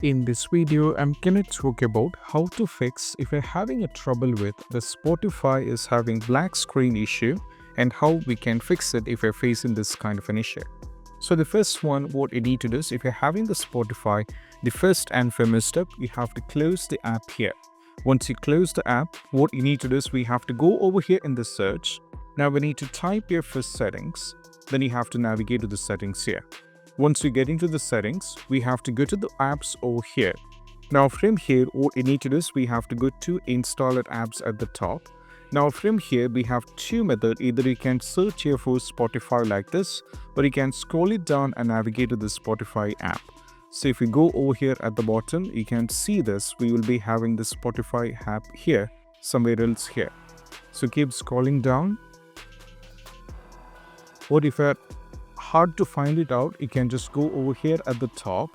In this video, I'm gonna talk about how to fix if you're having a trouble with the Spotify is having black screen issue and how we can fix it if you're facing this kind of an issue. So the first one, what you need to do is if you're having the Spotify, the first and foremost step, you have to close the app here. Once you close the app, what you need to do is we have to go over here in the search. Now we need to type your first settings, then you have to navigate to the settings here. Once we get into the settings, we have to go to the apps over here. Now from here, what you need to do is we have to go to installed apps at the top. Now from here, we have two methods. Either you can search here for Spotify like this, or you can scroll it down and navigate to the Spotify app. So if we go over here at the bottom, you can see this. We will be having the Spotify app here, somewhere else here. So keep scrolling down. Or if you're hard to find it out, you can just go over here at the top.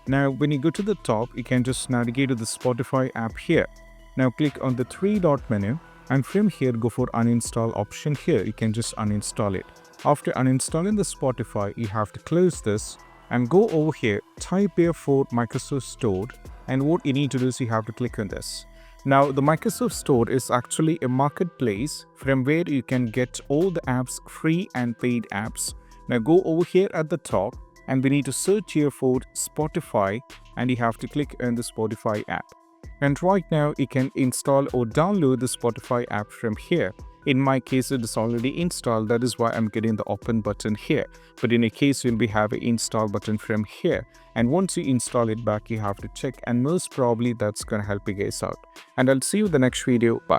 Now when you go to the top, you can just navigate to the Spotify app here. Now click on the three-dot menu and from here go for uninstall option here. You can just uninstall it. After uninstalling the Spotify, you have to close this and go over here, type here for Microsoft Store, and what you need to do is you have to click on this. Now the Microsoft Store is actually a marketplace from where you can get all the apps, free and paid apps. Now go over here at the top and we need to search here for Spotify and you have to click on the Spotify app. And right now you can install or download the Spotify app from here. In my case, it is already installed. That is why I'm getting the open button here. But in a case, you'll be having install button from here. And once you install it back, you have to check. And most probably that's going to help you guys out. And I'll see you in the next video. Bye.